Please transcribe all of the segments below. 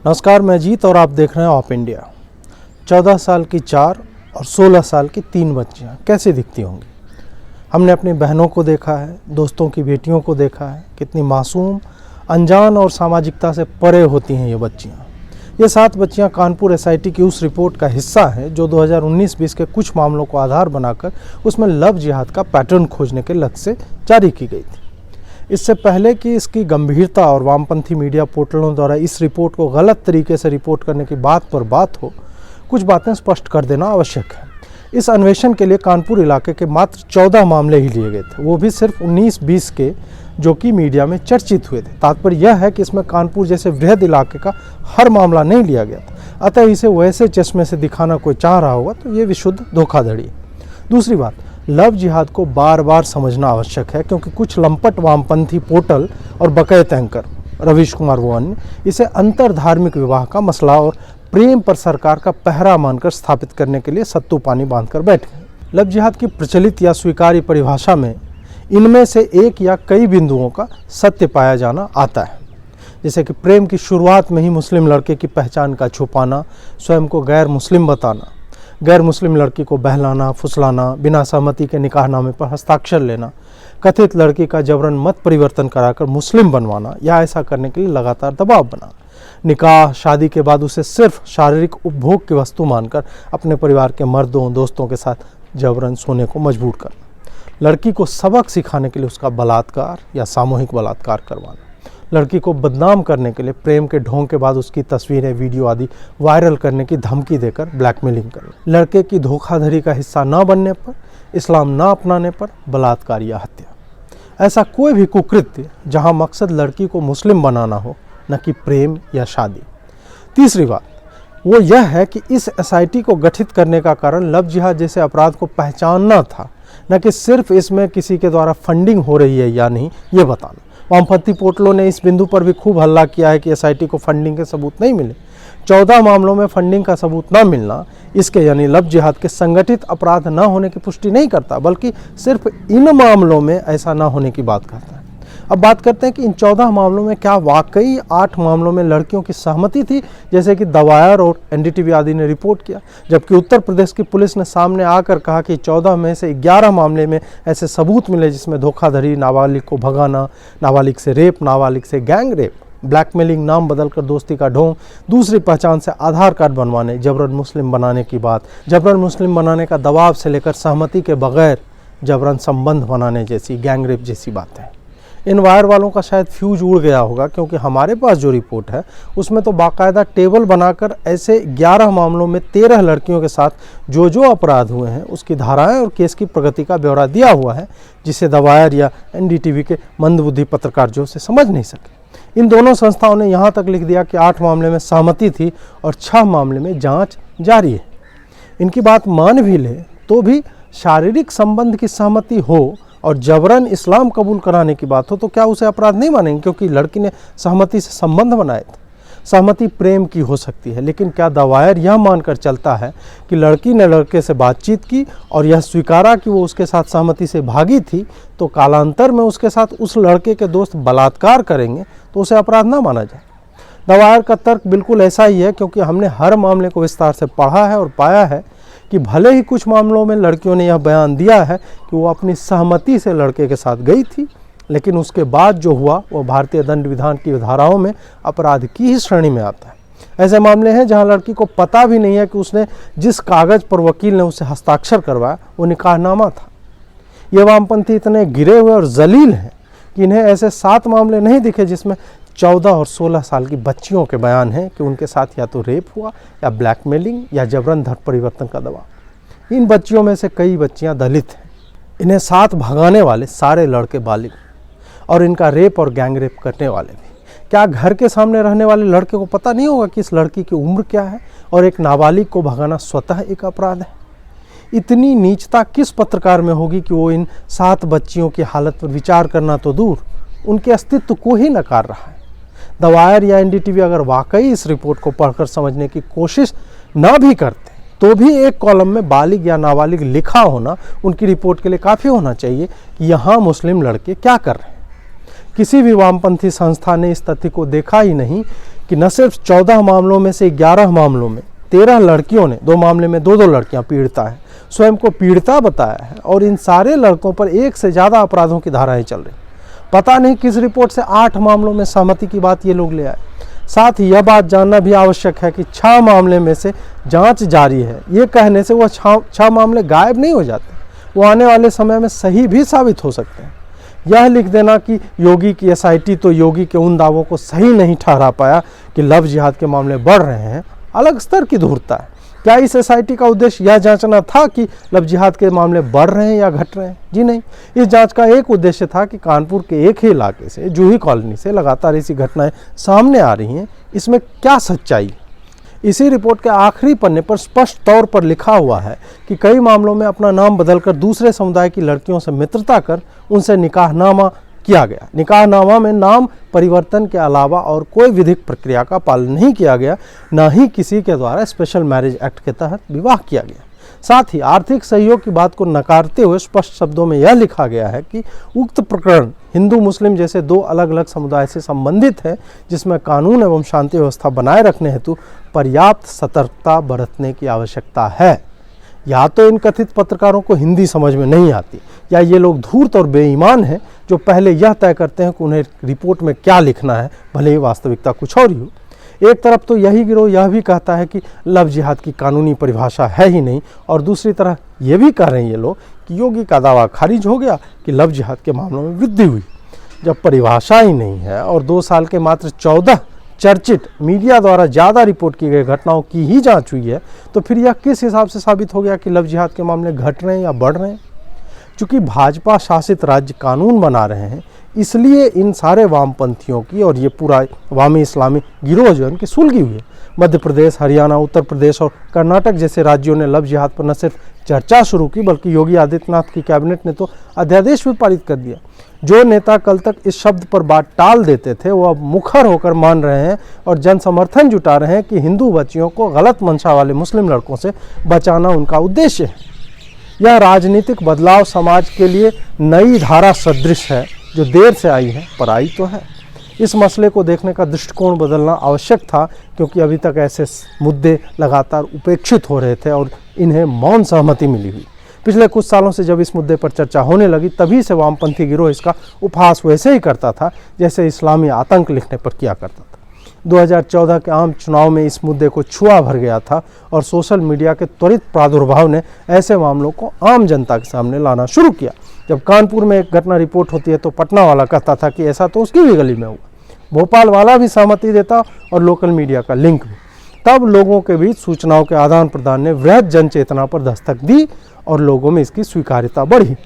नमस्कार, मैं अजीत और आप देख रहे हैं ऑफ इंडिया। 14 साल की 4 और 16 साल की 3 बच्चियां कैसी दिखती होंगी। हमने अपनी बहनों को देखा है, दोस्तों की बेटियों को देखा है, कितनी मासूम, अनजान और सामाजिकता से परे होती हैं ये बच्चियां। ये 7 बच्चियां कानपुर एसआईटी की उस रिपोर्ट का हिस्सा हैं जो 2019-20 के कुछ मामलों को आधार बनाकर उसमें लव जिहाद का पैटर्न खोजने के लक्ष्य से जारी की गई थी। इससे पहले कि इसकी गंभीरता और वामपंथी मीडिया पोर्टलों द्वारा इस रिपोर्ट को गलत तरीके से रिपोर्ट करने की बात पर बात हो, कुछ बातें स्पष्ट कर देना आवश्यक है। इस अन्वेषण के लिए कानपुर इलाके के मात्र 14 मामले ही लिए गए थे, वो भी सिर्फ 19-20 के, जो कि मीडिया में चर्चित हुए थे। तात्पर्य यह है कि इसमें कानपुर जैसे वृहद इलाके का हर मामला नहीं लिया गया था, अतः इसे वैसे चश्मे से दिखाना कोई चाह रहा होगा तो ये विशुद्ध धोखाधड़ी है। दूसरी बात, लव जिहाद को बार बार समझना आवश्यक है, क्योंकि कुछ लंपट वामपंथी पोर्टल और बकैत एंकर रवीश कुमार व अन्य इसे अंतर धार्मिक विवाह का मसला और प्रेम पर सरकार का पहरा मानकर स्थापित करने के लिए सत्तू पानी बांधकर बैठ गए। लव जिहाद की प्रचलित या स्वीकार्य परिभाषा में इनमें से एक या कई बिंदुओं का सत्य पाया जाना आता है, जैसे कि प्रेम की शुरुआत में ही मुस्लिम लड़के की पहचान का छुपाना, स्वयं को गैर मुस्लिम बताना, गैर मुस्लिम लड़की को बहलाना फुसलाना, बिना सहमति के निकाहनामे पर हस्ताक्षर लेना, कथित लड़की का जबरन मत परिवर्तन कराकर मुस्लिम बनवाना या ऐसा करने के लिए लगातार दबाव बनाना, निकाह शादी के बाद उसे सिर्फ शारीरिक उपभोग की वस्तु मानकर अपने परिवार के मर्दों दोस्तों के साथ जबरन सोने को मजबूर करना, लड़की को सबक सिखाने के लिए उसका बलात्कार या सामूहिक बलात्कार करवाना, लड़की को बदनाम करने के लिए प्रेम के ढोंग के बाद उसकी तस्वीरें वीडियो आदि वायरल करने की धमकी देकर ब्लैकमेलिंग करना, लड़के की धोखाधड़ी का हिस्सा न बनने पर, इस्लाम न अपनाने पर बलात्कार या हत्या। ऐसा कोई भी कुकृत्य जहां मकसद लड़की को मुस्लिम बनाना हो, न कि प्रेम या शादी। तीसरी बात वो यह है कि इस एसआईटी को गठित करने का कारण लव जिहाद जैसे अपराध को पहचानना था, न कि सिर्फ इसमें किसी के द्वारा फंडिंग हो रही है या नहीं ये बताना। वामपंथी पोर्टलों ने इस बिंदु पर भी खूब हल्ला किया है कि एसआईटी को फंडिंग के सबूत नहीं मिले। 14 मामलों में फंडिंग का सबूत न मिलना इसके यानी लव जिहाद के संगठित अपराध न होने की पुष्टि नहीं करता, बल्कि सिर्फ इन मामलों में ऐसा न होने की बात करता है। अब बात करते हैं कि इन 14 मामलों में क्या वाकई 8 मामलों में लड़कियों की सहमति थी, जैसे कि द वायर और एनडीटीवी आदि ने रिपोर्ट किया, जबकि उत्तर प्रदेश की पुलिस ने सामने आकर कहा कि 14 में से 11 मामले में ऐसे सबूत मिले जिसमें धोखाधड़ी, नाबालिग को भगाना, नाबालिग से रेप, नाबालिग से गैंग रेप, ब्लैकमेलिंग, नाम बदलकर दोस्ती का ढोंग, दूसरी पहचान से आधार कार्ड बनवाने, जबरन मुस्लिम बनाने की बात, जबरन मुस्लिम बनाने का दबाव से लेकर सहमति के बगैर जबरन संबंध बनाने जैसी, गैंग रेप जैसी बातें। इन वायर वालों का शायद फ्यूज उड़ गया होगा, क्योंकि हमारे पास जो रिपोर्ट है उसमें तो बाकायदा टेबल बनाकर ऐसे 11 मामलों में 13 लड़कियों के साथ जो जो अपराध हुए हैं उसकी धाराएं और केस की प्रगति का ब्यौरा दिया हुआ है, जिसे द वायर या एनडीटीवी के मंदबुद्धि पत्रकार जो से समझ नहीं सके। इन दोनों संस्थाओं ने यहाँ तक लिख दिया कि 8 मामले में सहमति थी और 6 मामले में जाँच जारी है। इनकी बात मान भी ले तो भी शारीरिक संबंध की सहमति हो और जबरन इस्लाम कबूल कराने की बात हो तो क्या उसे अपराध नहीं मानेंगे, क्योंकि लड़की ने सहमति से संबंध बनाए थे। सहमति प्रेम की हो सकती है, लेकिन क्या द वायर यह मानकर चलता है कि लड़की ने लड़के से बातचीत की और यह स्वीकारा कि वो उसके साथ सहमति से भागी थी, तो कालांतर में उसके साथ उस लड़के के दोस्त बलात्कार करेंगे तो उसे अपराध ना माना जाए। द वायर का तर्क बिल्कुल ऐसा ही है, क्योंकि हमने हर मामले को विस्तार से पढ़ा है और पाया है कि भले ही कुछ मामलों में लड़कियों ने यह बयान दिया है कि वो अपनी सहमति से लड़के के साथ गई थी, लेकिन उसके बाद जो हुआ वह भारतीय दंड विधान की धाराओं में अपराध की ही श्रेणी में आता है। ऐसे मामले हैं जहां लड़की को पता भी नहीं है कि उसने जिस कागज पर वकील ने उसे हस्ताक्षर करवाया वो निकाहनामा था। ये वामपंथी इतने गिरे हुए और जलील हैं कि इन्हें ऐसे 7 मामले नहीं दिखे जिसमें 14 और 16 साल की बच्चियों के बयान हैं कि उनके साथ या तो रेप हुआ या ब्लैकमेलिंग या जबरन धर्म परिवर्तन का दबाव। इन बच्चियों में से कई बच्चियां दलित हैं। इन्हें साथ भगाने वाले सारे लड़के बालिग और इनका रेप और गैंग रेप करने वाले भी। क्या घर के सामने रहने वाले लड़के को पता नहीं होगा कि इस लड़की की उम्र क्या है और एक नाबालिग को भगाना स्वतः एक अपराध है? इतनी नीचता किस पत्रकार में होगी कि वो इन 7 बच्चियों की हालत पर विचार करना तो दूर, उनके अस्तित्व को ही नकार रहा है। द वायर या एनडीटीवी अगर वाकई इस रिपोर्ट को पढ़कर समझने की कोशिश ना भी करते तो भी एक कॉलम में बालिग या नाबालिग लिखा होना उनकी रिपोर्ट के लिए काफ़ी होना चाहिए कि यहाँ मुस्लिम लड़के क्या कर रहे हैं। किसी भी वामपंथी संस्था ने इस तथ्य को देखा ही नहीं कि न सिर्फ 14 मामलों में से 11 मामलों में 13 लड़कियों ने, 2 मामले में 2-2 लड़कियां पीड़िता है, स्वयं को पीड़िता बताया है और इन सारे लड़कों पर 1 से ज़्यादा अपराधों की धाराएं चल रही। पता नहीं किस रिपोर्ट से 8 मामलों में सहमति की बात ये लोग ले आए। साथ ही यह बात जानना भी आवश्यक है कि 6 मामले में से जांच जारी है। ये कहने से वह 6 मामले गायब नहीं हो जाते, वो आने वाले समय में सही भी साबित हो सकते हैं। यह लिख देना कि योगी की एसआईटी तो योगी के उन दावों को सही नहीं ठहरा पाया कि लव जिहाद के मामले बढ़ रहे हैं, अलग स्तर की धूर्तता है। क्या इस एसआईटी का उद्देश्य यह जांचना था कि लव जिहाद के मामले बढ़ रहे हैं या घट रहे हैं? जी नहीं, इस जांच का एक उद्देश्य था कि कानपुर के एक ही इलाके से, जूही कॉलोनी से लगातार ऐसी घटनाएं सामने आ रही हैं, इसमें क्या सच्चाई? इसी रिपोर्ट के आखिरी पन्ने पर स्पष्ट तौर पर लिखा हुआ है कि कई मामलों में अपना नाम बदलकर दूसरे समुदाय की लड़कियों से मित्रता कर उनसे निकाहनामा किया गया। निकाहनामा में नाम परिवर्तन के अलावा और कोई विधिक प्रक्रिया का पालन नहीं किया गया, न ही किसी के द्वारा स्पेशल मैरिज एक्ट के तहत विवाह किया गया। साथ ही आर्थिक सहयोग की बात को नकारते हुए स्पष्ट शब्दों में यह लिखा गया है कि उक्त प्रकरण हिंदू मुस्लिम जैसे 2 अलग अलग समुदाय से संबंधित है, जिसमें कानून एवं शांति व्यवस्था बनाए रखने हेतु पर्याप्त सतर्कता बरतने की आवश्यकता है। या तो इन कथित पत्रकारों को हिंदी समझ में नहीं आती, या ये लोग धूर्त और बेईमान हैं जो पहले यह तय करते हैं कि उन्हें रिपोर्ट में क्या लिखना है, भले ही वास्तविकता कुछ और ही हो। एक तरफ तो यही गिरोह यह भी कहता है कि लव जिहाद की कानूनी परिभाषा है ही नहीं, और दूसरी तरफ ये भी कह रहे हैं ये लोग कि योगी का दावा खारिज हो गया कि लव जिहाद के मामलों में वृद्धि हुई। जब परिभाषा ही नहीं है और 2 साल के मात्र 14 चर्चित मीडिया द्वारा ज़्यादा रिपोर्ट की गई घटनाओं की ही जांच हुई है, तो फिर यह किस हिसाब से साबित हो गया कि लव जिहाद के मामले घट रहे हैं या बढ़ रहे हैं? चूँकि भाजपा शासित राज्य कानून बना रहे हैं, इसलिए इन सारे वामपंथियों की और ये पूरा वामी इस्लामी गिरोह जो है उनकी सुलगी हुई है। मध्य प्रदेश, हरियाणा, उत्तर प्रदेश और कर्नाटक जैसे राज्यों ने लव जिहाद पर न सिर्फ चर्चा शुरू की, बल्कि योगी आदित्यनाथ की कैबिनेट ने तो अध्यादेश भी पारित कर दिया। जो नेता कल तक इस शब्द पर बात टाल देते थे, वो अब मुखर होकर मान रहे हैं और जन समर्थन जुटा रहे हैं कि हिंदू बच्चियों को गलत मंशा वाले मुस्लिम लड़कों से बचाना उनका उद्देश्य है। यह राजनीतिक बदलाव समाज के लिए नई धारा सदृश है, जो देर से आई है पर आई तो है। इस मसले को देखने का दृष्टिकोण बदलना आवश्यक था, क्योंकि अभी तक ऐसे मुद्दे लगातार उपेक्षित हो रहे थे और इन्हें मौन सहमति मिली हुई। पिछले कुछ सालों से जब इस मुद्दे पर चर्चा होने लगी, तभी से वामपंथी गिरोह इसका उपहास वैसे ही करता था जैसे इस्लामी आतंक लिखने पर किया करता था। 2014 के आम चुनाव में इस मुद्दे को छुआ भर गया था और सोशल मीडिया के त्वरित प्रादुर्भाव ने ऐसे मामलों को आम जनता के सामने लाना शुरू किया। जब कानपुर में एक घटना रिपोर्ट होती है तो पटना वाला कहता था कि ऐसा तो उसकी भी गली में हुआ, भोपाल वाला भी सहमति देता और लोकल मीडिया का लिंक भी। तब लोगों के बीच सूचनाओं के आदान प्रदान ने वृहद जन चेतना पर दस्तक दी और लोगों में इसकी स्वीकार्यता बढ़ी।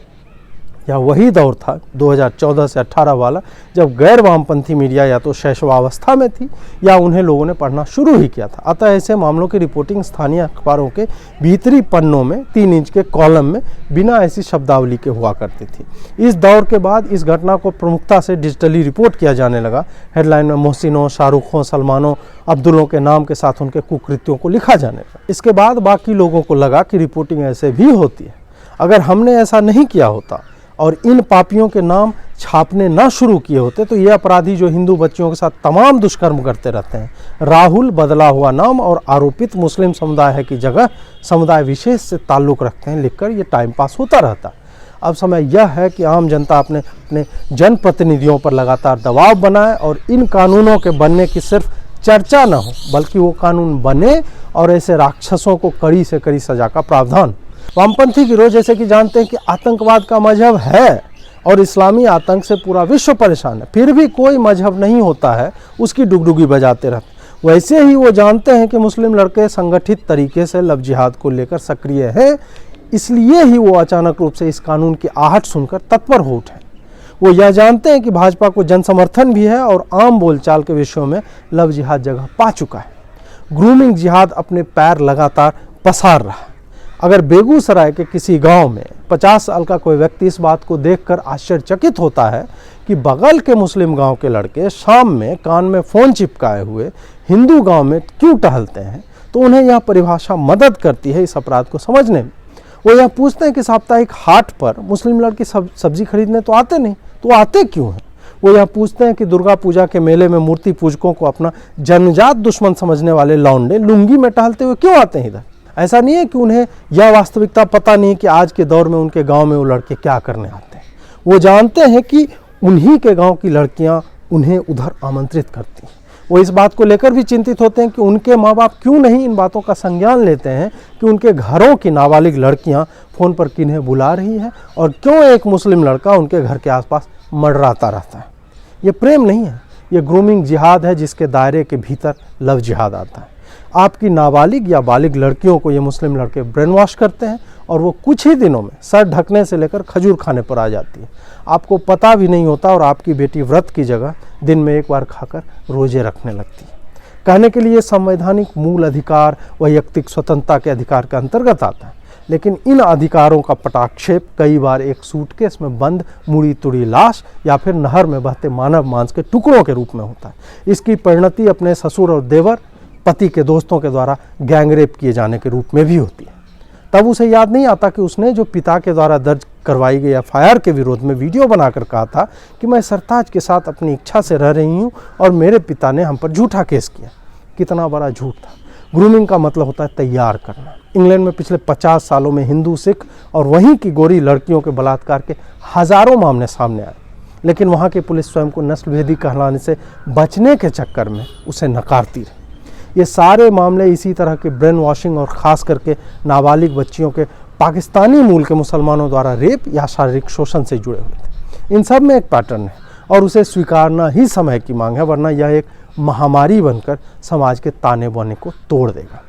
यह वही दौर था 2014 से 18 वाला, जब गैर वामपंथी मीडिया या तो शैशवावस्था में थी या उन्हें लोगों ने पढ़ना शुरू ही किया था। अतः ऐसे मामलों की रिपोर्टिंग स्थानीय अखबारों के भीतरी पन्नों में 3 इंच के कॉलम में बिना ऐसी शब्दावली के हुआ करती थी। इस दौर के बाद इस घटना को प्रमुखता से डिजिटली रिपोर्ट किया जाने लगा। हेडलाइन में मोहसिनों, शाहरुखों, सलमानों, अब्दुल्लों के नाम के साथ उनके कुकृत्यों को लिखा जाने लगा। इसके बाद बाकी लोगों को लगा कि रिपोर्टिंग ऐसे भी होती है। अगर हमने ऐसा नहीं किया होता और इन पापियों के नाम छापने ना शुरू किए होते, तो ये अपराधी जो हिंदू बच्चियों के साथ तमाम दुष्कर्म करते रहते हैं, राहुल बदला हुआ नाम और आरोपित मुस्लिम समुदाय है की जगह समुदाय विशेष से ताल्लुक़ रखते हैं लिखकर ये टाइम पास होता रहता। अब समय यह है कि आम जनता अपने जनप्रतिनिधियों पर लगातार दबाव बनाए और इन कानूनों के बनने की सिर्फ चर्चा न हो, बल्कि वो कानून बने और ऐसे राक्षसों को कड़ी से कड़ी सजा का प्रावधान। वामपंथी गिरोह जैसे कि जानते हैं कि आतंकवाद का मजहब है और इस्लामी आतंक से पूरा विश्व परेशान है, फिर भी कोई मजहब नहीं होता है, उसकी डुगडुगी बजाते रहते। वैसे ही वो जानते हैं कि मुस्लिम लड़के संगठित तरीके से लव जिहाद को लेकर सक्रिय हैं, इसलिए ही वो अचानक रूप से इस कानून की आहट सुनकर तत्पर हो उठे। वो यह जानते हैं कि भाजपा को जन समर्थन भी है और आम बोलचाल के विषयों में लव जिहाद जगह पा चुका है। ग्रूमिंग जिहाद अपने पैर लगातार पसार रहा है। अगर बेगूसराय के किसी गांव में 50 साल का कोई व्यक्ति इस बात को देखकर आश्चर्यचकित होता है कि बगल के मुस्लिम गांव के लड़के शाम में कान में फ़ोन चिपकाए हुए हिंदू गांव में क्यों टहलते हैं, तो उन्हें यह परिभाषा मदद करती है इस अपराध को समझने में। वो यह पूछते हैं कि साप्ताहिक हाट पर मुस्लिम लड़के सब्जी खरीदने तो आते नहीं, तो आते क्यों हैं? वो यहाँ पूछते हैं कि दुर्गा पूजा के मेले में मूर्ति पूजकों को अपना जन्मजात दुश्मन समझने वाले लौंडे लुंगी में टहलते हुए क्यों आते हैं इधर। ऐसा नहीं है कि उन्हें यह वास्तविकता पता नहीं कि आज के दौर में उनके गांव में वो लड़के क्या करने आते हैं। वो जानते हैं कि उन्हीं के गांव की लड़कियां उन्हें उधर आमंत्रित करती हैं। वो इस बात को लेकर भी चिंतित होते हैं कि उनके माँ बाप क्यों नहीं इन बातों का संज्ञान लेते हैं कि उनके घरों की नाबालिग लड़कियां फ़ोन पर किन्हें बुला रही हैं और क्यों एक मुस्लिम लड़का उनके घर के आसपास मंडराता रहता है। ये प्रेम नहीं है, ये ग्रूमिंग जिहाद है, जिसके दायरे के भीतर लव जिहाद आता है। आपकी नाबालिग या बालिग लड़कियों को ये मुस्लिम लड़के ब्रेन वॉश करते हैं और वो कुछ ही दिनों में सर ढकने से लेकर खजूर खाने पर आ जाती है। आपको पता भी नहीं होता और आपकी बेटी व्रत की जगह दिन में एक बार खाकर रोजे रखने लगती है। कहने के लिए संवैधानिक मूल अधिकार वैयक्तिक स्वतंत्रता के अधिकार के अंतर्गत आता है, लेकिन इन अधिकारों का पटाक्षेप कई बार एक सूटकेस में बंद मुड़ी तुड़ी लाश या फिर नहर में बहते मानव मांस के टुकड़ों के रूप में होता है। इसकी परिणति अपने ससुर और देवर, पति के दोस्तों के द्वारा गैंगरेप किए जाने के रूप में भी होती है। तब उसे याद नहीं आता कि उसने जो पिता के द्वारा दर्ज करवाई गई एफआईआर के विरोध में वीडियो बनाकर कहा था कि मैं सरताज के साथ अपनी इच्छा से रह रही हूँ और मेरे पिता ने हम पर झूठा केस किया। कितना बड़ा झूठ था। ग्रूमिंग का मतलब होता है तैयार करना। इंग्लैंड में पिछले 50 सालों में हिंदू, सिख और वहीं की गोरी लड़कियों के बलात्कार के हज़ारों मामले सामने आए, लेकिन वहाँ की पुलिस स्वयं को नस्लभेदी कहलाने से बचने के चक्कर में उसे नकारती रही। ये सारे मामले इसी तरह के ब्रेन वॉशिंग और ख़ास करके नाबालिग बच्चियों के पाकिस्तानी मूल के मुसलमानों द्वारा रेप या शारीरिक शोषण से जुड़े हुए थे। इन सब में एक पैटर्न है और उसे स्वीकारना ही समय की मांग है, वरना यह एक महामारी बनकर समाज के ताने बाने को तोड़ देगा।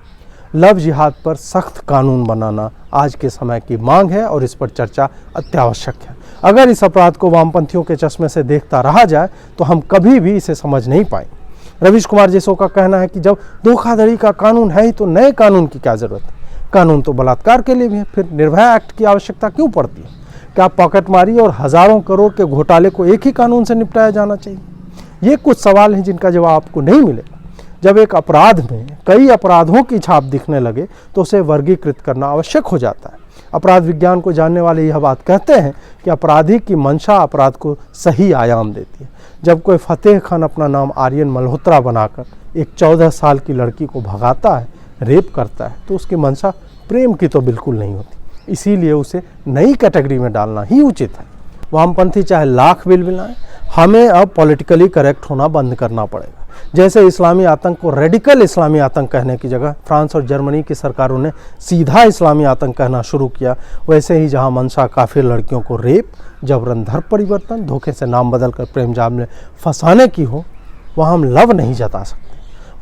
लव जिहाद पर सख्त कानून बनाना आज के समय की मांग है और इस पर चर्चा अत्यावश्यक है। अगर इस अपराध को वामपंथियों के चश्मे से देखता रहा जाए तो हम कभी भी इसे समझ नहीं पाएंगे। रवीश कुमार जैसों का कहना है कि जब धोखाधड़ी का कानून है ही तो नए कानून की क्या ज़रूरत है। कानून तो बलात्कार के लिए भी है, फिर निर्भया एक्ट की आवश्यकता क्यों पड़ती है। क्या पॉकेटमारी और हज़ारों करोड़ के घोटाले को एक ही कानून से निपटाया जाना चाहिए। ये कुछ सवाल हैं जिनका जवाब आपको नहीं मिलेगा। जब एक अपराध में कई अपराधों की छाप दिखने लगे तो उसे वर्गीकृत करना आवश्यक हो जाता है। अपराध विज्ञान को जानने वाले यह बात कहते हैं कि अपराधी की मंशा अपराध को सही आयाम देती है। जब कोई फतेह खान अपना नाम आर्यन मल्होत्रा बनाकर एक 14 साल की लड़की को भगाता है, रेप करता है, तो उसकी मंशा प्रेम की तो बिल्कुल नहीं होती। इसीलिए उसे नई कैटेगरी में डालना ही उचित है। वामपंथी चाहे लाख बिलबिलाएं, हमें अब पॉलिटिकली करेक्ट होना बंद करना पड़ेगा। जैसे इस्लामी आतंक को रेडिकल इस्लामी आतंक कहने की जगह फ्रांस और जर्मनी की सरकारों ने सीधा इस्लामी आतंक कहना शुरू किया, वैसे ही जहां मंशा काफिर लड़कियों को रेप, जबरन धर्म परिवर्तन, धोखे से नाम बदलकर प्रेम जाल में फंसाने की हो, वहाँ हम लव नहीं जता सकते।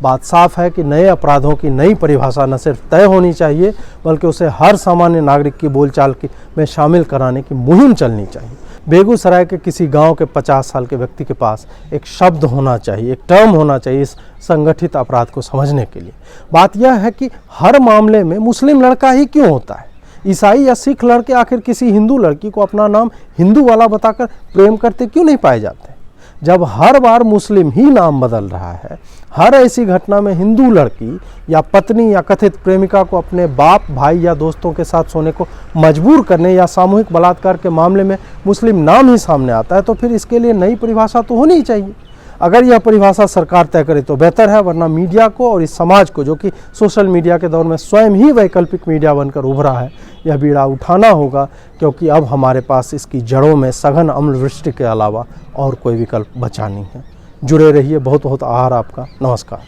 बात साफ है कि नए अपराधों की नई परिभाषा न सिर्फ तय होनी चाहिए बल्कि उसे हर सामान्य नागरिक की बोलचाल में शामिल कराने की मुहिम चलनी चाहिए। बेगूसराय के किसी गांव के 50 साल के व्यक्ति के पास एक शब्द होना चाहिए, एक टर्म होना चाहिए इस संगठित अपराध को समझने के लिए। बात यह है कि हर मामले में मुस्लिम लड़का ही क्यों होता है। ईसाई या सिख लड़के आखिर किसी हिंदू लड़की को अपना नाम हिंदू वाला बताकर प्रेम करते क्यों नहीं पाए जाते। जब हर बार मुस्लिम ही नाम बदल रहा है, हर ऐसी घटना में हिंदू लड़की या पत्नी या कथित प्रेमिका को अपने बाप, भाई या दोस्तों के साथ सोने को मजबूर करने या सामूहिक बलात्कार के मामले में मुस्लिम नाम ही सामने आता है, तो फिर इसके लिए नई परिभाषा तो होनी ही चाहिए। अगर यह परिभाषा सरकार तय करे तो बेहतर है, वरना मीडिया को और इस समाज को, जो कि सोशल मीडिया के दौर में स्वयं ही वैकल्पिक मीडिया बनकर उभरा है, यह बीड़ा उठाना होगा, क्योंकि अब हमारे पास इसकी जड़ों में सघन अम्लवृष्टि के अलावा और कोई विकल्प बचा नहीं है। जुड़े रहिए। बहुत बहुत आभार आपका। नमस्कार।